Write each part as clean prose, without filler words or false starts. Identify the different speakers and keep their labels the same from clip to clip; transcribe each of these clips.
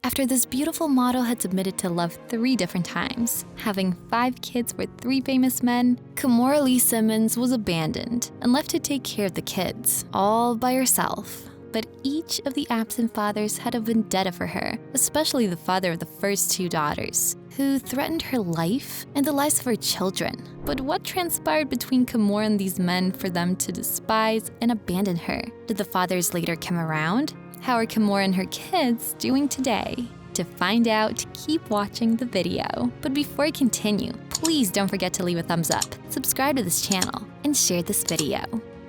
Speaker 1: After this beautiful model had admitted to love 3 different times, having 5 kids with 3 famous men, Kimora Lee Simmons was abandoned and left to take care of the kids, all by herself. But each of the absent fathers had a vendetta for her, especially the father of the first 2 daughters, who threatened her life and the lives of her children. But what transpired between Kimora and these men for them to despise and abandon her? Did the fathers later come around? How are Kimora and her kids doing today? To find out, keep watching the video. But before I continue, please don't forget to leave a thumbs up, subscribe to this channel, and share this video.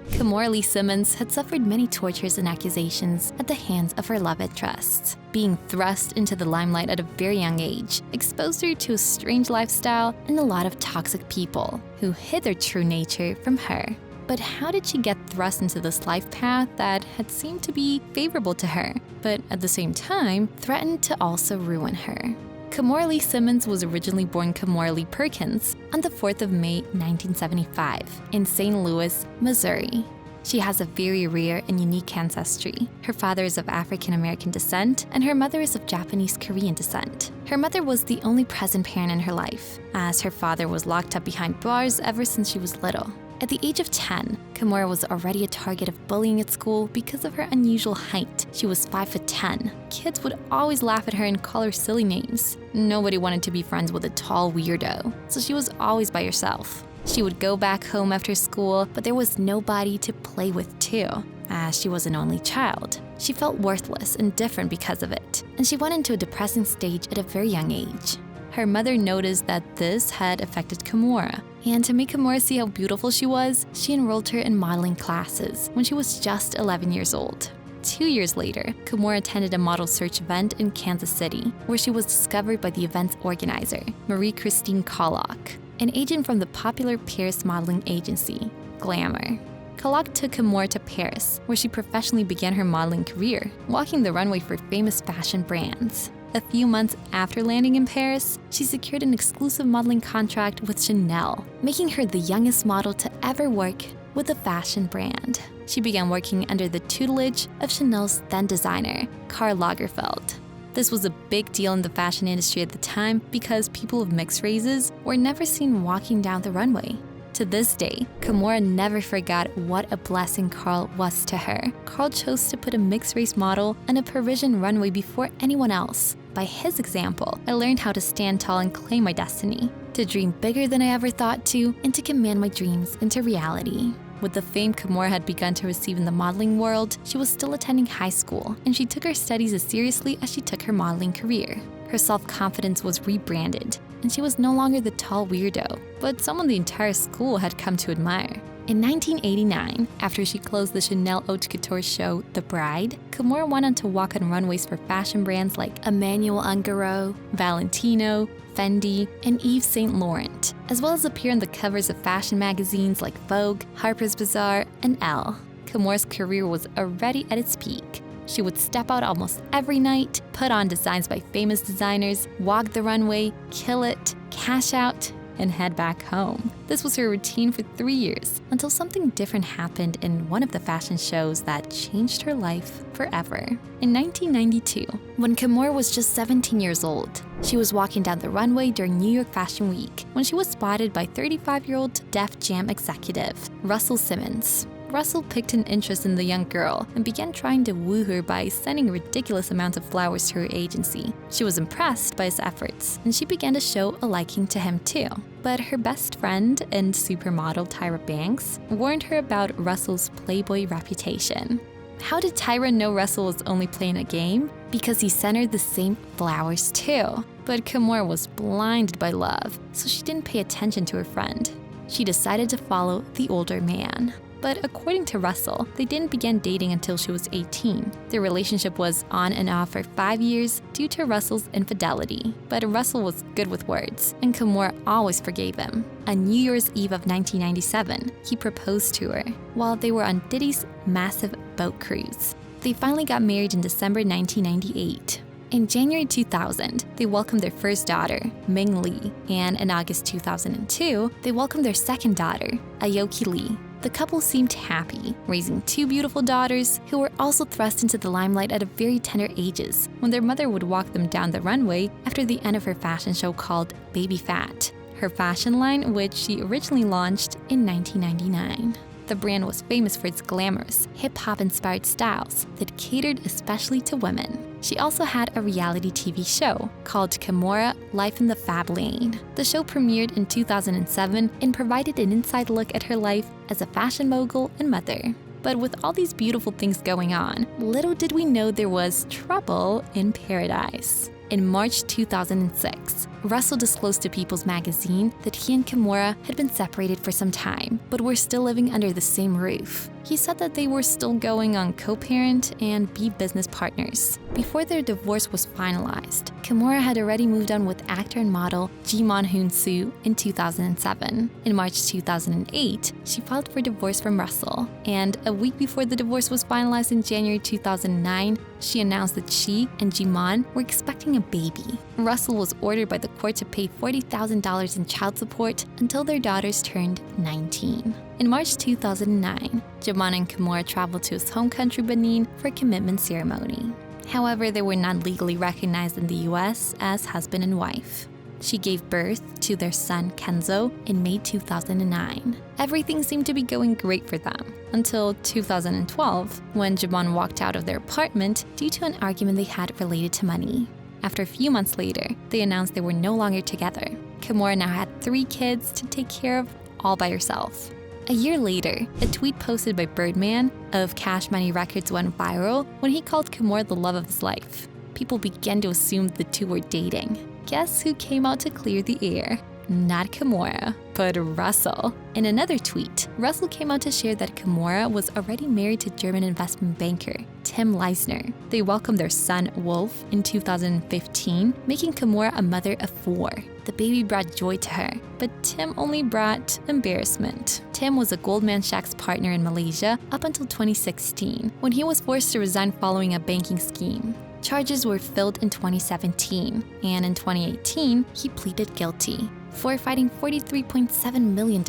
Speaker 1: Kimora Lee Simmons had suffered many tortures and accusations at the hands of her love interests. Being thrust into the limelight at a very young age exposed her to a strange lifestyle and a lot of toxic people who hid their true nature from her. But how did she get thrust into this life path that had seemed to be favorable to her, but at the same time threatened to also ruin her? Kimora Lee Simmons was originally born Kimora Lee Perkins on the 4th of May 1975 in St. Louis, Missouri. She has a very rare and unique ancestry. Her father is of African-American descent and her mother is of Japanese-Korean descent. Her mother was the only present parent in her life, as her father was locked up behind bars ever since she was little. At the age of 10, Kimora was already a target of bullying at school because of her unusual height. She was 5'10". Kids would always laugh at her and call her silly names. Nobody wanted to be friends with a tall weirdo, so she was always by herself. She would go back home after school, but there was nobody to play with too, as she was an only child. She felt worthless and different because of it, and she went into a depressing stage at a very young age. Her mother noticed that this had affected Kimora, and to make Kimora see how beautiful she was, she enrolled her in modeling classes when she was just 11 years old. 2 years later, Kimora attended a model search event in Kansas City, where she was discovered by the event's organizer, Marie-Christine Kollock, an agent from the popular Paris modeling agency, Glamour. Kollock took Kimora to Paris, where she professionally began her modeling career, walking the runway for famous fashion brands. A few months after landing in Paris, she secured an exclusive modeling contract with Chanel, making her the youngest model to ever work with a fashion brand. She began working under the tutelage of Chanel's then designer, Karl Lagerfeld. This was a big deal in the fashion industry at the time because people of mixed races were never seen walking down the runway. To this day, Kimora never forgot what a blessing Karl was to her. Karl chose to put a mixed-race model on a Parisian runway before anyone else. By his example, I learned how to stand tall and claim my destiny, to dream bigger than I ever thought to, and to command my dreams into reality. With the fame Kimora had begun to receive in the modeling world, she was still attending high school, and she took her studies as seriously as she took her modeling career. Her self-confidence was rebranded, and she was no longer the tall weirdo, but someone the entire school had come to admire. In 1989, after she closed the Chanel Haute Couture show, The Bride, Kimora went on to walk on runways for fashion brands like Emmanuel Ungaro, Valentino, Fendi, and Yves Saint Laurent, as well as appear on the covers of fashion magazines like Vogue, Harper's Bazaar, and Elle. Kimora's career was already at its peak. She would step out almost every night, put on designs by famous designers, walk the runway, kill it, cash out, and head back home. This was her routine for 3 years, until something different happened in one of the fashion shows that changed her life forever. In 1992, when Kimora was just 17 years old, she was walking down the runway during New York Fashion Week when she was spotted by 35-year-old Def Jam executive, Russell Simmons. Russell picked an interest in the young girl and began trying to woo her by sending ridiculous amounts of flowers to her agency. She was impressed by his efforts, and she began to show a liking to him too. But her best friend and supermodel Tyra Banks warned her about Russell's playboy reputation. How did Tyra know Russell was only playing a game? Because he sent her the same flowers too. But Kimora was blinded by love, so she didn't pay attention to her friend. She decided to follow the older man. But according to Russell, they didn't begin dating until she was 18. Their relationship was on and off for 5 years due to Russell's infidelity. But Russell was good with words, and Kimora always forgave him. On New Year's Eve of 1997, he proposed to her while they were on Diddy's massive boat cruise. They finally got married in December 1998. In January 2000, they welcomed their first daughter, Ming Lee, and in August 2002, they welcomed their second daughter, Aoki Lee. The couple seemed happy, raising 2 beautiful daughters who were also thrust into the limelight at a very tender ages when their mother would walk them down the runway after the end of her fashion show called Baby Fat, her fashion line which she originally launched in 1999. The brand was famous for its glamorous, hip-hop inspired styles that catered especially to women. She also had a reality TV show called Kimora Life in the Fab Lane. The show premiered in 2007 and provided an inside look at her life as a fashion mogul and mother. But with all these beautiful things going on, little did we know there was trouble in paradise. In March 2006, Russell disclosed to People's Magazine that he and Kimora had been separated for some time, but were still living under the same roof. He said that they were still going on co-parent and be business partners. Before their divorce was finalized, Kimora had already moved on with actor and model Jimon Hoon-soo in 2007. In March 2008, she filed for divorce from Russell, and a week before the divorce was finalized in January 2009, she announced that she and Jimon were expecting a baby. Russell was ordered by the court to pay $40,000 in child support until their daughters turned 19. In March 2009, Jimon and Kimora traveled to his home country Benin for a commitment ceremony. However, they were not legally recognized in the US as husband and wife. She gave birth to their son Kenzo in May 2009. Everything seemed to be going great for them until 2012, when Jimon walked out of their apartment due to an argument they had related to money. After a few months later, they announced they were no longer together. Kimora now had 3 kids to take care of all by herself. A year later, a tweet posted by Birdman of Cash Money Records went viral when he called Kimora the love of his life. People began to assume the two were dating. Guess who came out to clear the air? Not Kimora, but Russell. In another tweet, Russell came out to share that Kimora was already married to German investment banker Tim Leisner. They welcomed their son Wolf in 2015, making Kimora a mother of 4. The baby brought joy to her, but Tim only brought embarrassment. Tim was a Goldman Sachs partner in Malaysia up until 2016, when he was forced to resign following a banking scheme. Charges were filed in 2017, and in 2018, he pleaded guilty, forfeiting $43.7 million.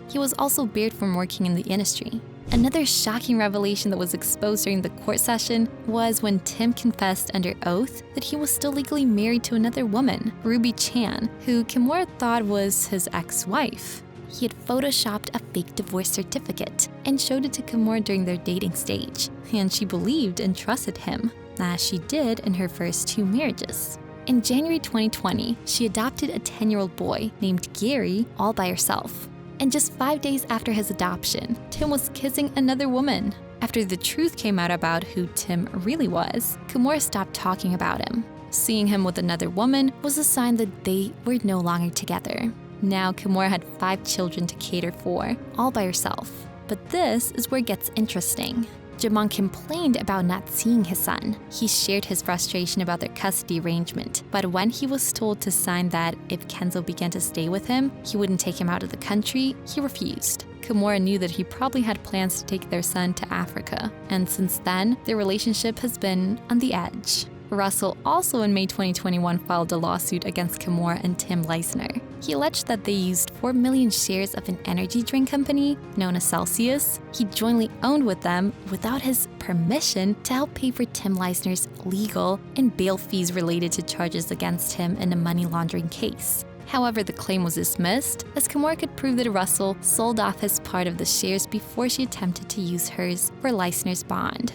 Speaker 1: He was also barred from working in the industry. Another shocking revelation that was exposed during the court session was when Tim confessed under oath that he was still legally married to another woman, Ruby Chan, who Kimora thought was his ex-wife. He had photoshopped a fake divorce certificate and showed it to Kimora during their dating stage, and she believed and trusted him, as she did in her first 2 marriages. In January 2020, she adopted a 10-year-old boy named Gary all by herself. And just 5 days after his adoption, Tim was kissing another woman. After the truth came out about who Tim really was, Kimora stopped talking about him. Seeing him with another woman was a sign that they were no longer together. Now Kimora had 5 children to cater for, all by herself. But this is where it gets interesting. Jimon complained about not seeing his son. He shared his frustration about their custody arrangement, but when he was told to sign that if Kenzo began to stay with him, he wouldn't take him out of the country, he refused. Kimora knew that he probably had plans to take their son to Africa, and since then, their relationship has been on the edge. Russell also in May 2021 filed a lawsuit against Kimora and Tim Leisner. He alleged that they used 4 million shares of an energy drink company known as Celsius he jointly owned with them without his permission to help pay for Tim Leisner's legal and bail fees related to charges against him in a money laundering case. However, the claim was dismissed as Kimora could prove that Russell sold off his part of the shares before she attempted to use hers for Leisner's bond.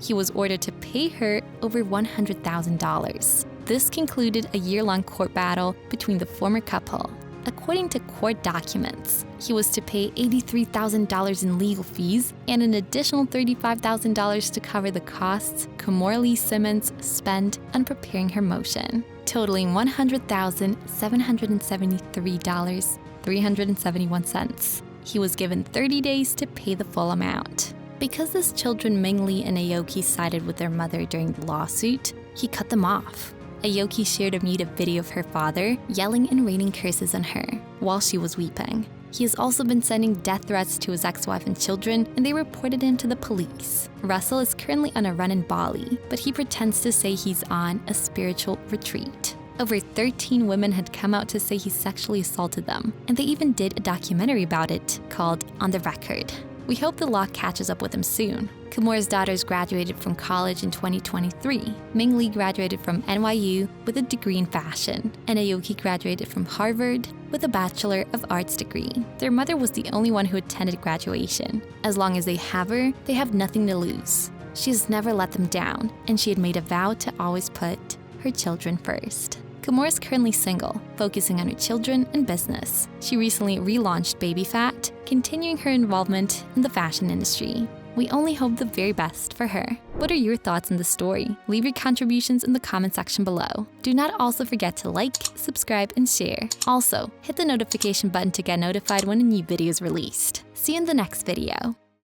Speaker 1: He was ordered to pay her over $100,000. This concluded a year-long court battle between the former couple. According to court documents, he was to pay $83,000 in legal fees and an additional $35,000 to cover the costs Kimora Lee Simmons spent on preparing her motion, totaling $100,773.371. He was given 30 days to pay the full amount. Because his children Ming Lee and Aoki sided with their mother during the lawsuit, he cut them off. Aoki shared a muted video of her father yelling and raining curses on her while she was weeping. He has also been sending death threats to his ex-wife and children, and they reported him to the police. Russell is currently on a run in Bali, but he pretends to say he's on a spiritual retreat. Over 13 women had come out to say he sexually assaulted them, and they even did a documentary about it called On the Record. We hope the law catches up with him soon. Kimora's daughters graduated from college in 2023. Ming Lee graduated from NYU with a degree in fashion, and Aoki graduated from Harvard with a Bachelor of Arts degree. Their mother was the only one who attended graduation. As long as they have her, they have nothing to lose. She has never let them down, and she had made a vow to always put her children first. Kimora is currently single, focusing on her children and business. She recently relaunched Baby Fat, continuing her involvement in the fashion industry. We only hope the very best for her. What are your thoughts on the story? Leave your contributions in the comment section below. Do not also forget to like, subscribe, and share. Also, hit the notification button to get notified when a new video is released. See you in the next video.